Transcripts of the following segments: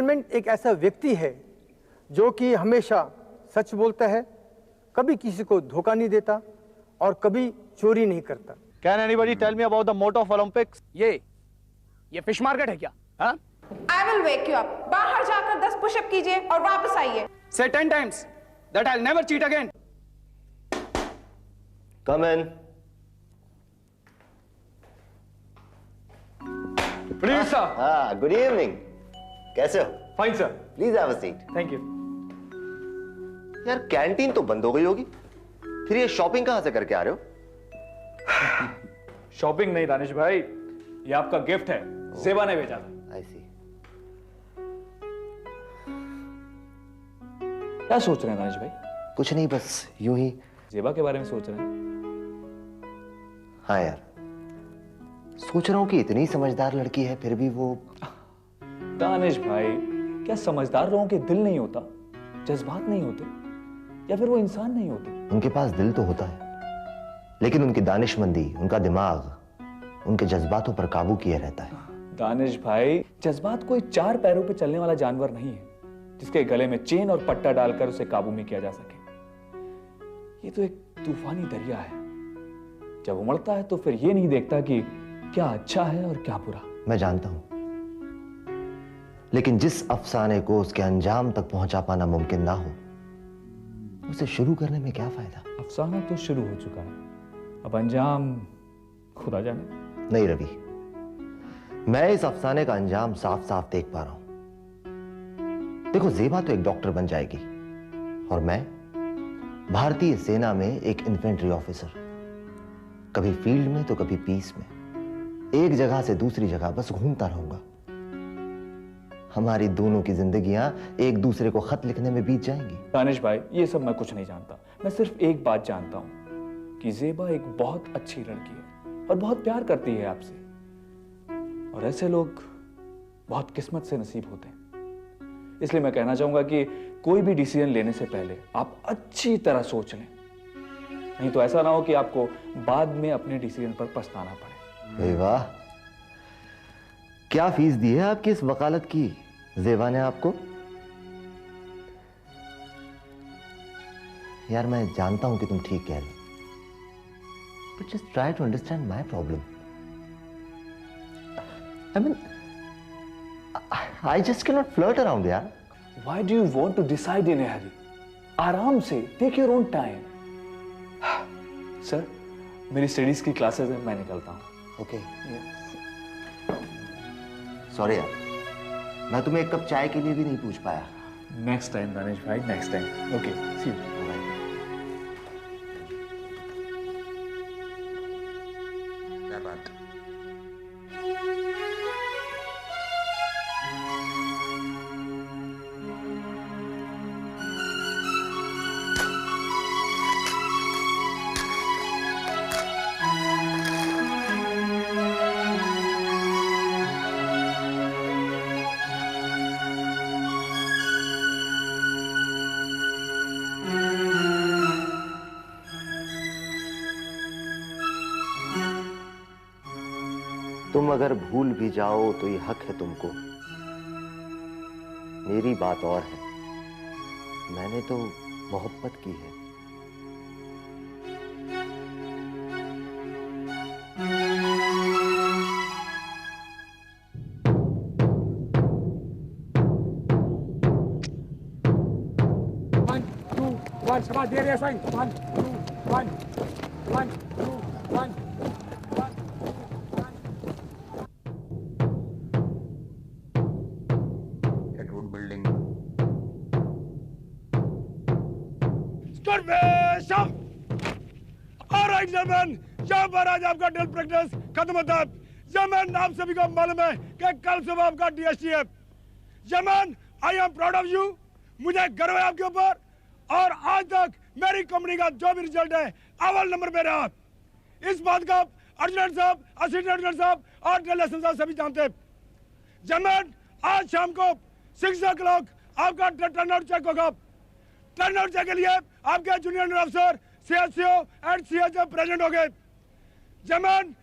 एक ऐसा व्यक्ति है जो कि हमेशा सच बोलता है, कभी किसी को धोखा नहीं देता और कभी चोरी नहीं करता। Can anybody tell me about the motto of Olympics? ये फिश मार्केट है क्या? हाँ? I will wake you up. बाहर जाकर 10 पुशअप कीजिए और वापस आइए। Say 10 times that I'll never cheat again. Come in. Good evening, sir. Good evening. कैसे हो? Fine, sir. Please have a seat. Thank you. यार कैंटीन तो बंद हो गई होगी, फिर ये शॉपिंग कहां से करके आ रहे हो? शॉपिंग नहीं दानिश भाई, ये आपका गिफ्ट है, ज़ेबा ने भेजा था। I see. क्या सोच रहे हैं दानिश भाई? कुछ नहीं, बस यूं ही। ज़ेबा के बारे में सोच रहे हैं? हाँ यार, सोच रहा हूं कि इतनी समझदार लड़की है फिर भी वो। दानिश भाई, क्या समझदार लोगों के दिल नहीं होता, जज्बात नहीं होते, या फिर वो इंसान नहीं होते? उनके पास दिल तो होता है, लेकिन उनकी दानिशमंदी, उनका दिमाग उनके जज्बातों पर काबू किए रहता है। दानिश भाई, जज्बात कोई 4 पैरों पे चलने वाला जानवर नहीं है जिसके गले में चेन और पट्टा डालकर उसे काबू में किया जा सके। ये तो एक तूफानी दरिया है, जब उमड़ता है तो फिर ये नहीं देखता कि क्या अच्छा है और क्या बुरा। मैं जानता हूं, लेकिन जिस अफसाने को उसके अंजाम तक पहुंचा पाना मुमकिन ना हो, उसे शुरू करने में क्या फायदा? अफसाना तो शुरू हो चुका है, अब अंजाम खुदा जाने। नहीं रवि, मैं इस अफसाने का अंजाम साफ साफ देख पा रहा हूं। देखो, ज़ेबा तो एक डॉक्टर बन जाएगी और मैं भारतीय सेना में एक इन्फेंट्री ऑफिसर, कभी फील्ड में तो कभी पीस में, एक जगह से दूसरी जगह बस घूमता रहूंगा। हमारी दोनों की जिंदगियां एक दूसरे को खत लिखने में बीत जाएंगी। दानिश भाई, ये सब मैं कुछ नहीं जानता, मैं सिर्फ एक बात जानता हूं कि ज़ेबा एक बहुत अच्छी लड़की है और बहुत प्यार करती है आपसे, और ऐसे लोग बहुत किस्मत से नसीब होते हैं। इसलिए मैं कहना चाहूंगा कि कोई भी डिसीजन लेने से पहले आप अच्छी तरह सोच लें, नहीं तो ऐसा ना हो कि आपको बाद में अपने डिसीजन पर पछताना पड़े। वाह, क्या फीस दी है आपकी इस वकालत की ज़ेबा ने आपको? यार, मैं जानता हूं कि तुम ठीक कह रहे हो, but just try to understand my problem. I mean, I just can not flirt around यार। Why do you want to decide in a hurry? आराम से, take your own time. Sir, मेरी स्टडीज की क्लासेस है, मैं निकलता हूँ। Okay, sorry यार, मैं तुम्हें एक कप चाय के लिए भी नहीं पूछ पाया। नेक्स्ट टाइम दानिश भाई, next time. Okay, see you. क्या बात? तुम अगर भूल भी जाओ तो ये हक है तुमको। मेरी बात और है, मैंने तो मोहब्बत की है। Come on, there is one. 1, 2, 1, 1, 2, 1. Atwood Building. Starvation! All right, gentlemen, यहाँ पर आज आपका ड्रिल प्रैक्टिस खत्म होता है। जमन, आप सभी को मालूम है कि कल सुबह आपका डीएसटी है। जमन, I am proud of you. मुझे गर्व है आपके ऊपर, और आज तक मेरी कंपनी का जो भी रिजल्ट है अव्वल नंबर पे रहा। इस बात का अर्जुन साहब, असिस्टेंट साहब और ड्रिल साहब सभी जानते हैं। जमन, आज शाम को 6 o'clock आपका टर्नआउट चेक होगा। टर्नआउट चेक के लिए आपके जूनियर अफसर, सीएचओ एंड सीएचओ प्रेजेंट हो गए। जमन,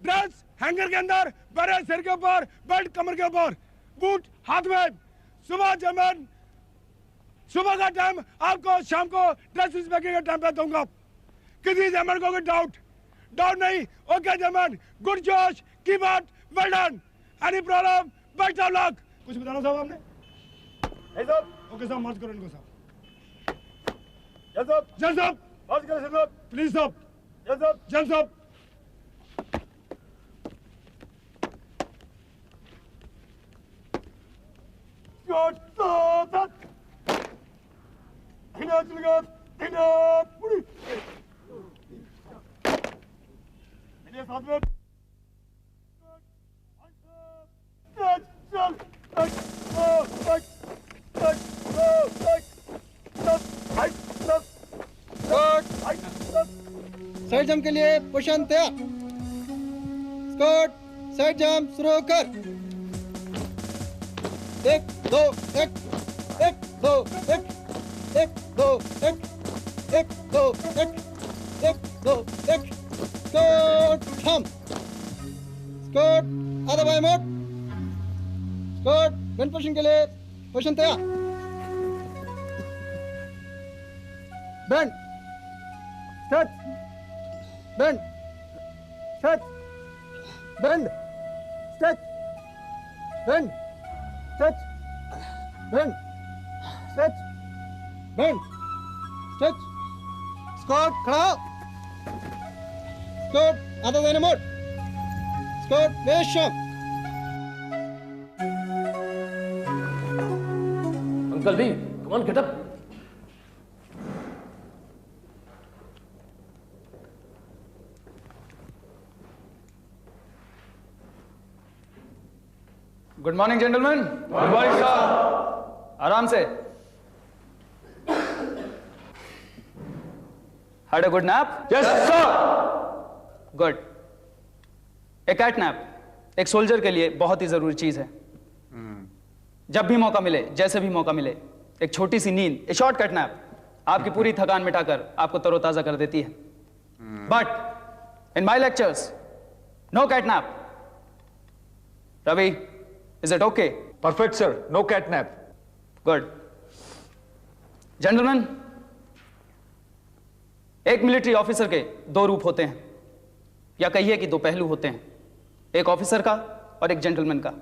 ड्रेस हैंगर के अंदर, बड़े सिर के ऊपर, बेल्ट कमर के ऊपर, बूट हाथ में, सुबह जर्मन, सुबह का टाइम आपको शाम को ड्रेस पैकिंग का टाइम पे दूंगा। किसी जर्मन को कोई डाउट नहीं। ओके जर्मन, गुड जोश, keep up, well done. Any problem, best of luck. कुछ बताना साहब आपने? साहब ओके साहब, मार्च करो इनको साहब। यस साहब, जल्द साहब, मार्च करो साहब, प्लीज साहब। यस साहब, जल्द साहब। साइड जंप के लिए पोजीशन तैयार। स्कॉट, साइड जंप शुरू कर। 1 2 1 1 2 1 1 2 1 1 2 1 1 2 1 स्कॉट थम। स्कॉट आधा बाएं मोड़। स्कॉट बेंड पोजीशन के लिए पोजीशन तैयार। Bend stretch, bend stretch, bend stretch, bend stretch, bend stretch, bend stretch. Squat खड़ा हो। स्कॉट आधा दाहिने मोड़। Scott waste shot. अंकल भी, come on, get up. Good morning gentleman. Good morning sir. आराम से। Had a good nap? Yes sir. Good. A cat nap एक soldier के लिए बहुत ही जरूरी चीज है। जब भी मौका मिले, जैसे भी मौका मिले, एक छोटी सी नींद, ए शॉर्ट कैट नैप आपकी पूरी थकान मिटाकर आपको तरोताजा कर देती है। But in my lectures no cat nap. Ravi, is it okay? Perfect sir, no catnap. Good. Gentleman, एक मिलिट्री ऑफिसर के दो रूप होते हैं, या कहिए कि दो पहलू होते हैं, एक ऑफिसर का और एक जेंटलमैन का।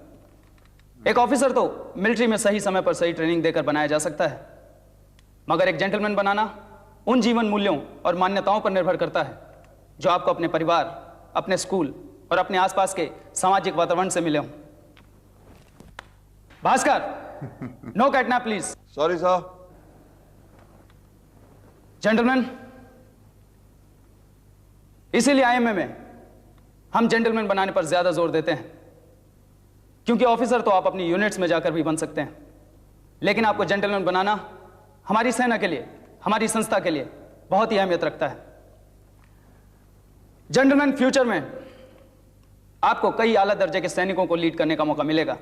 एक ऑफिसर तो मिलिट्री में सही समय पर सही ट्रेनिंग देकर बनाया जा सकता है, मगर एक जेंटलमैन बनाना उन जीवन मूल्यों और मान्यताओं पर निर्भर करता है जो आपको अपने परिवार, अपने स्कूल और अपने आसपास के सामाजिक वातावरण से मिले हों। Bhaskar, no catnap please. Sorry sir. Gentleman, इसीलिए आईएमए में हम जेंटलमैन बनाने पर ज्यादा जोर देते हैं, क्योंकि ऑफिसर तो आप अपनी यूनिट्स में जाकर भी बन सकते हैं, लेकिन आपको जेंटलमैन बनाना हमारी सेना के लिए, हमारी संस्था के लिए बहुत ही अहमियत रखता है। जेंटलमैन, फ्यूचर में आपको कई आला दर्जे के सैनिकों को लीड करने का मौका मिलेगा।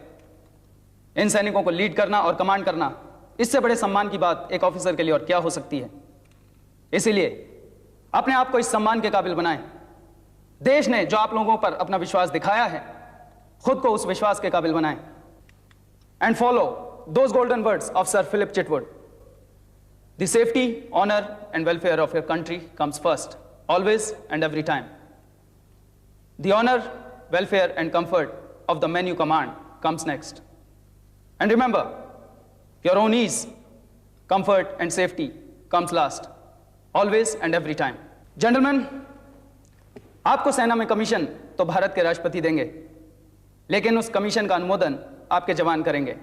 इन सैनिकों को लीड करना और कमांड करना, इससे बड़े सम्मान की बात एक ऑफिसर के लिए और क्या हो सकती है। इसीलिए अपने आप को इस सम्मान के काबिल बनाएं। देश ने जो आप लोगों पर अपना विश्वास दिखाया है, खुद को उस विश्वास के काबिल बनाएं। And follow those golden words of sir Philip Chetwode, the safety, honour and welfare of your country comes first, always and every time. The honour, welfare and comfort of the men you command comes next. And remember, your own ease, comfort and safety comes last, always and every time. Gentlemen, आपको सेना में commission तो भारत के राष्ट्रपति देंगे, लेकिन उस commission का अनुमोदन आपके जवान करेंगे।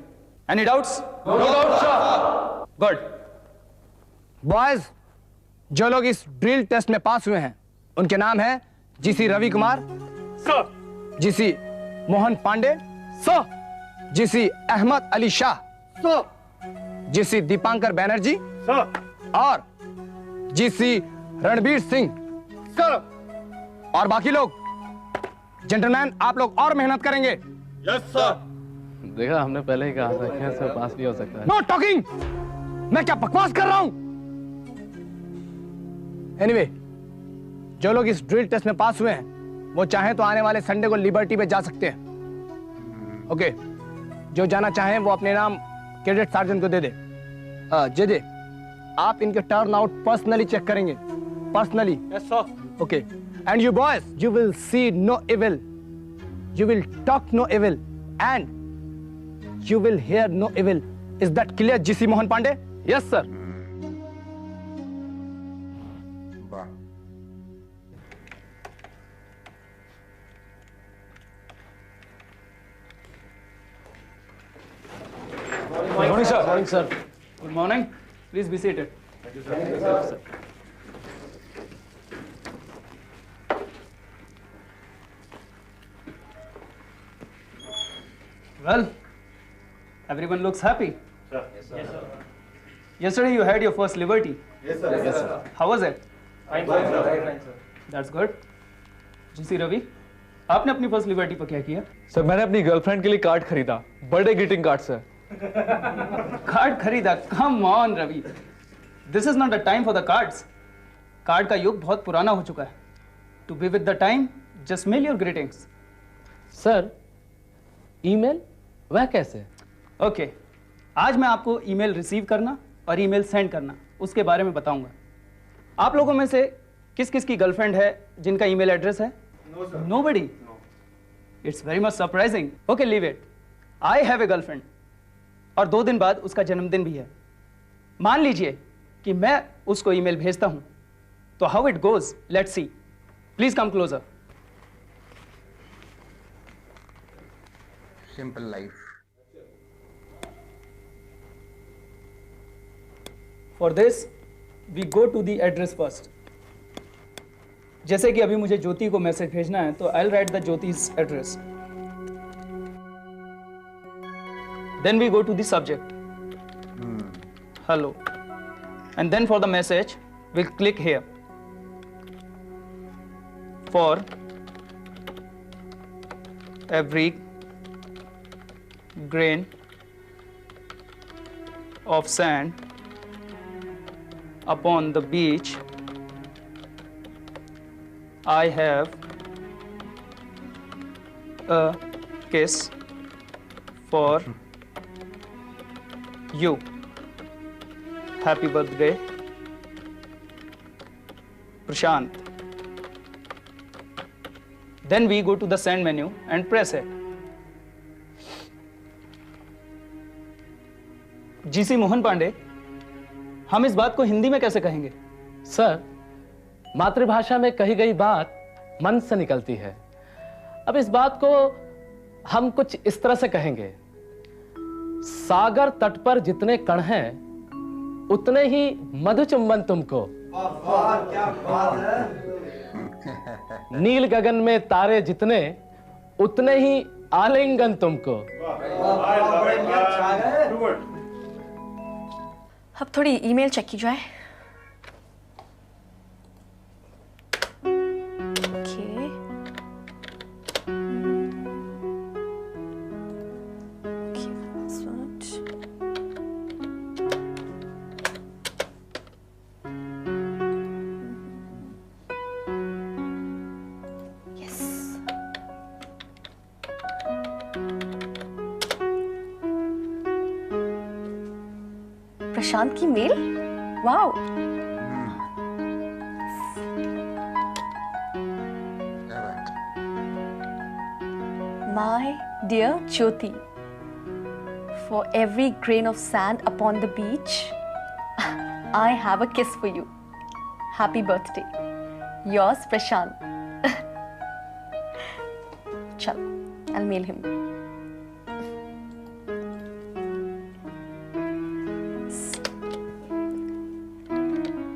Any doubts? No doubt, sir. Good. Boys, जो लोग इस ड्रिल टेस्ट में पास हुए हैं, उनके नाम है GC Ravi Kumar sir, GC Mohan Pandey sir, GC Ahmed Ali Shah sir, GC Dipankar Banerjee sir, और जीसी रणबीर सिंह सर। और बाकी लोग। जेंटलमैन, आप लोग और मेहनत करेंगे। Yes sir. देखा, हमने पहले ही कहा था कि ऐसे पास भी हो सकता है। Know talking. मैं क्या बकवास कर रहा हूं? एनीवे, जो लोग इस ड्रिल टेस्ट में पास हुए हैं, वो चाहें तो आने वाले संडे को लिबर्टी पे जा सकते हैं। ओके, जो जाना चाहें वो अपने नाम कैडेट सार्जेंट को दे दे। जे आप इनके टर्न आउट पर्सनली चेक करेंगे, personally. Yes sir. Okay, and you boys, you will see no evil, you will talk no evil, and you will hear no evil. Is that clear, GC Mohan Pandey? Yes sir. Good morning, sir. Morning sir. Good morning. Please be seated. Well, everyone looks happy. Yes, sir. Yesterday you had your first liberty. Yes, sir. Yes, sir. How was it? Fine, sir. That's good. GC Ravi, आपने अपनी first liberty पर क्या किया? Sir मैंने अपनी girlfriend के लिए card खरीदा, birthday greeting card sir. Card खरीदा? Come on Ravi, this is not the time for the cards. Card का युग बहुत पुराना हो चुका है. To be with the time, just mail your greetings. Sir email वह कैसे? ओके, आज मैं आपको ईमेल रिसीव करना और ईमेल सेंड करना उसके बारे में बताऊंगा. आप लोगों में से किस किस की गर्लफ्रेंड है जिनका ईमेल एड्रेस है? Nobody. It's very much surprising. Okay, leave it. I have a girlfriend. और 2 दिन बाद उसका जन्मदिन भी है. मान लीजिए कि मैं उसको ईमेल भेजता हूं, तो how it goes? Let's see. Please come closer. Simple life. For this, we go to the address first. जैसे कि अभी मुझे ज्योति को मैसेज भेजना है, तो I'll write the Jyoti's address. Then we go to the subject. Hello. And then for the message, we'll click here. For every grain of sand upon the beach, I have a kiss for you. Happy birthday, Prashant. Then we go to the send menu and press it. GC Mohan Pandey, हम इस बात को हिंदी में कैसे कहेंगे? Sir मातृभाषा में कही गई बात मन से निकलती है। अब इस बात को हम कुछ इस तरह से कहेंगे, सागर तट पर जितने कण हैं उतने ही मधुचुंबन तुमको, क्या बात है। नील गगन में तारे जितने उतने ही आलिंगन तुमको। अब थोड़ी ईमेल चेक की जाए। प्रशांत की mail, wow. My dear Jyoti, for every grain of sand upon the beach, I have a kiss for you. Happy birthday. Yours, Prashant. Chal, I'll mail him.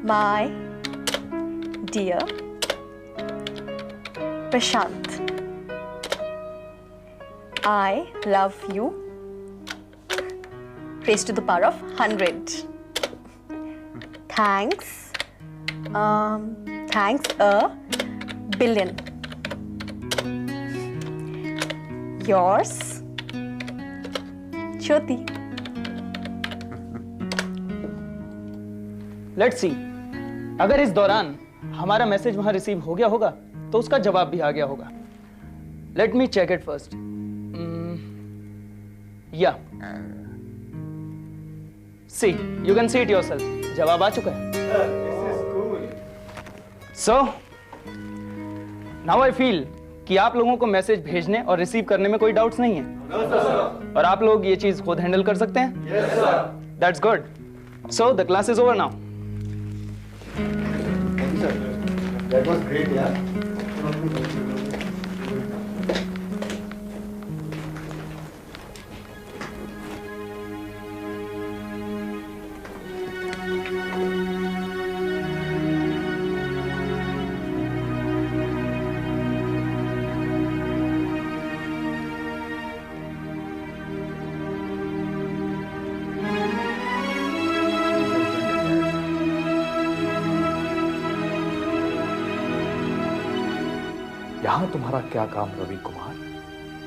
My dear Prashant, I love you. Raised to the power of 100. Thanks. Thanks a billion. Yours, Jyoti. Let's see. अगर इस दौरान हमारा message वहां receive हो गया होगा तो उसका जवाब भी आ गया होगा. Let me check it first. या see you can see it yourself, जवाब आ चुका है। सो नाउ आई फील कि आप लोगों को मैसेज भेजने और रिसीव करने में कोई डाउट्स नहीं है। और आप लोग ये चीज खुद हैंडल कर सकते हैं। That's good. So the class is over now. That was great, yeah. यहां तुम्हारा क्या काम रवि कुमार?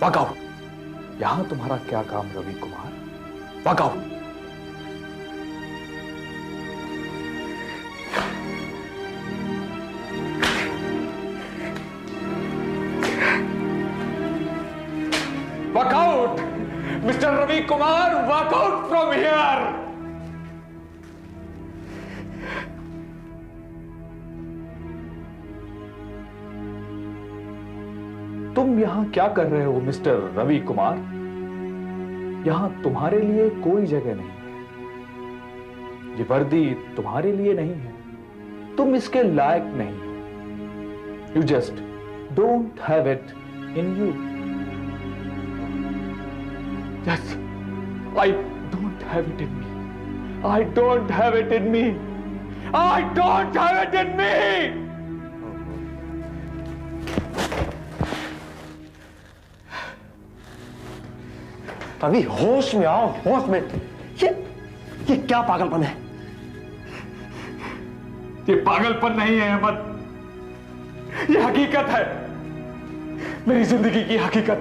Walk out. यहां तुम्हारा क्या काम Ravi Kumar? Walk out. Walk out mister Ravi Kumar, walk out from here. तुम यहां क्या कर रहे हो मिस्टर रवि कुमार? यहां तुम्हारे लिए कोई जगह नहीं है। ये वर्दी तुम्हारे लिए नहीं है। तुम इसके लायक नहीं हो। You just don't have it in you. Yes, I don't have it in me. I don't have it in me. I don't have it in me. Ravi होश में आओ, होश में। ये क्या पागलपन है? ये पागलपन नहीं है अहमद, ये हकीकत है, मेरी जिंदगी की हकीकत।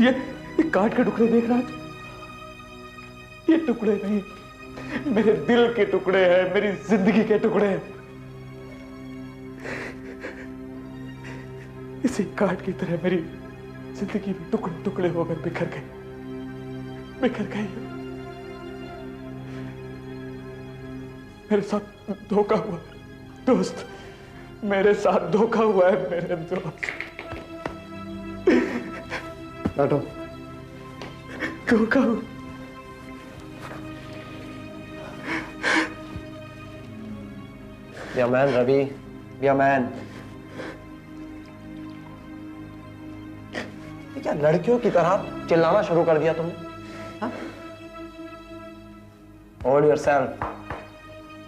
ये काट के टुकड़े देख रहा है? ये टुकड़े नहीं, मेरे दिल के टुकड़े हैं, मेरी जिंदगी के टुकड़े हैं। इसी काट की तरह मेरी जिंदगी में टुकड़े टुकड़े होकर बिखर गई। मेरे साथ धोखा हुआ दोस्त, मेरे साथ धोखा हुआ है मेरे दोस्त। बैठो। धोखा हुआ। Be a man, Ravi, be a man। ये क्या लड़कियों की तरह चिल्लाना शुरू कर दिया तुमने? हाँ? Hold yourself,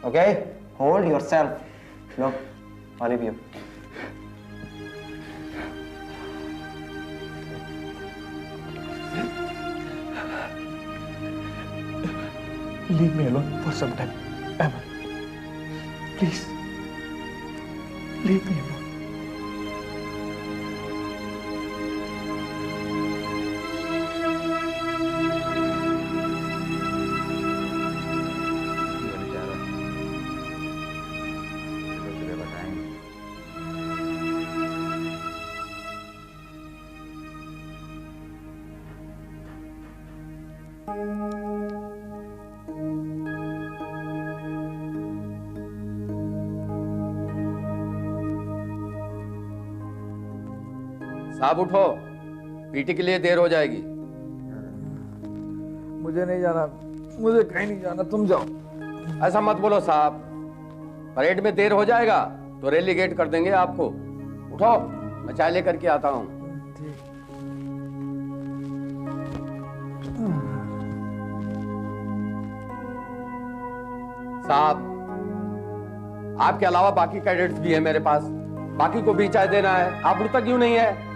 okay? Hold yourself. लो, पानी पियो। Leave me alone for some time, Emma. Please, leave me alone. साहब उठो, पीटी के लिए देर हो जाएगी। मुझे नहीं जाना, मुझे कहीं नहीं जाना, तुम जाओ। ऐसा मत बोलो साहब, परेड में देर हो जाएगा तो रेलीगेट कर देंगे आपको। उठो, मैं चाय लेकर के आता हूं। साहब, आपके अलावा बाकी कैडेट्स भी हैं मेरे पास, बाकी को भी चाय देना है। आप उठता क्यों नहीं है?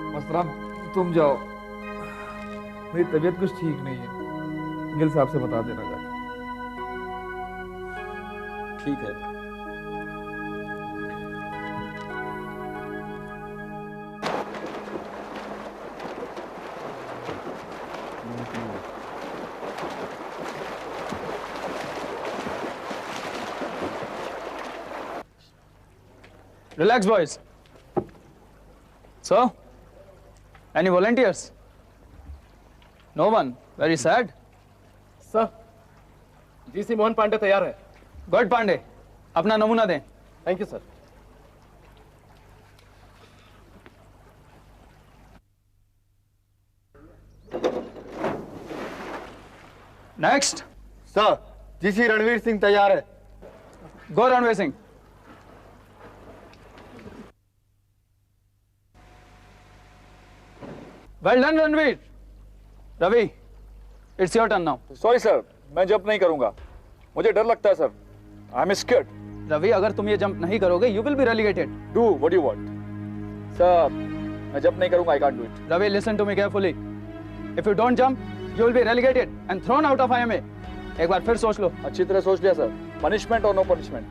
मस्तराम तुम जाओ, मेरी तबीयत कुछ ठीक नहीं है, गिल साहब से बता देना जाके। ठीक है। Relax, boys. So, any volunteers? No one. Very sad. Sir, GC Mohan Pandey तैयार है। गुड पांडे, अपना नमूना दें। Thank you sir. Next. Sir, GC Ranveer Singh तैयार है। Go Ranveer Singh. Well done Ranveer. Ravi, it's your turn now. Sorry sir, मैं जंप नहीं करूंगा, मुझे डर लगता है sir. I am scared. Ravi, अगर तुम ये जंप नहीं करोगे you will be relegated. Do what you want. Sir, मैं जंप नहीं करूंगा, I can't do it. Ravi, listen to me carefully. If you don't jump you will be relegated and thrown out of IMA। एक बार फिर सोच लो। अच्छी तरह सोच लिया सर। पनिशमेंट और नो पनिशमेंट।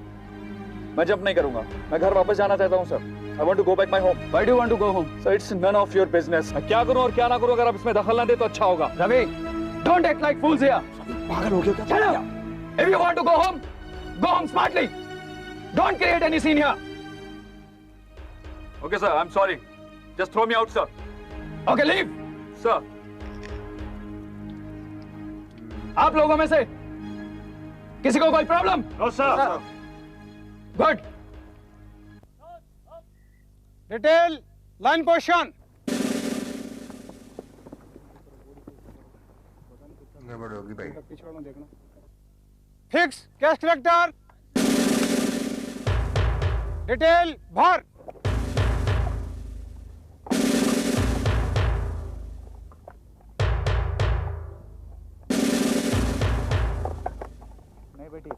मैं जंप नहीं करूंगा, मैं घर वापस जाना चाहता हूं sir. I want to go back my home. Why do you want to go home? Sir, it's none of your business. मैं क्या करूं और क्या ना करूं, अगर आप इसमें दखल ना दे तो अच्छा होगा। Ravi, don't act like fools here. पागल हो गया क्या? Shut up. If you want to go home smartly. Don't create any scene here. Okay sir, I'm sorry. Just throw me out sir. Okay, leave. Sir. आप लोगों में से किसी को कोई problem? No sir. Good. Detail, line position. गड़बड़ होगी भाई। Fix cash collector. डिटेल, भर। नहीं बेटी।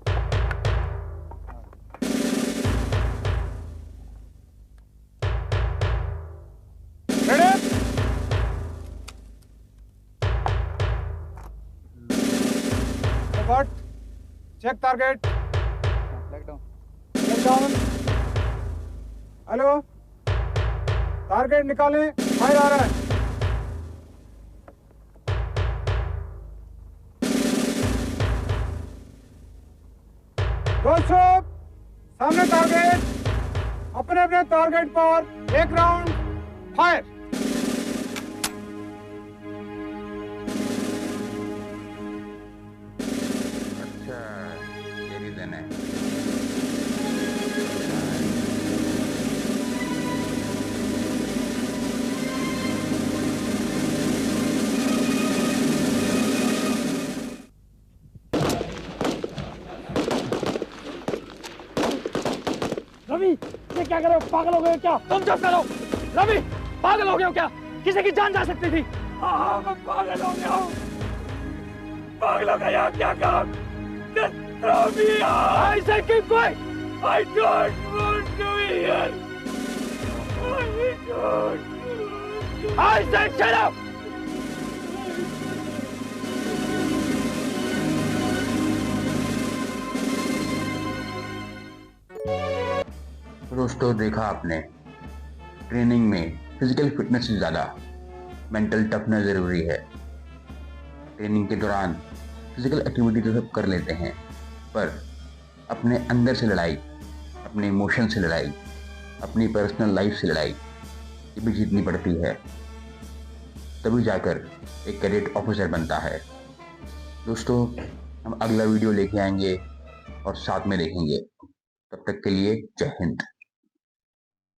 Check target. Down. Hello, target निकालें, फायर आ रहा है। दोस्तों, सामने टारगेट, अपने अपने टारगेट पर एक राउंड फायर। रवि, ये क्या कर रहे हो? पागल हो गए क्या? तुम चुप करो। रवि, पागल हो गए हो क्या? किसी की जान जा सकती थी। हाँ, मैं पागल हो गया हूँ। पागल हो गया, क्या काम? I said keep quiet. I don't want to be here. I don't. I said shut up. दोस्तों, देखा आपने, ट्रेनिंग में फिजिकल फिटनेस से ज़्यादा मेंटल टफनेस ज़रूरी है। ट्रेनिंग के दौरान फिजिकल एक्टिविटी तो सब कर लेते हैं, पर अपने अंदर से लड़ाई, अपने इमोशन से लड़ाई, अपनी पर्सनल लाइफ से लड़ाई, ये भी जीतनी पड़ती है, तभी जाकर एक कैडेट ऑफिसर बनता है। दोस्तों, हम अगला वीडियो लेके आएंगे और साथ में देखेंगे। तब तक के लिए जय हिंद।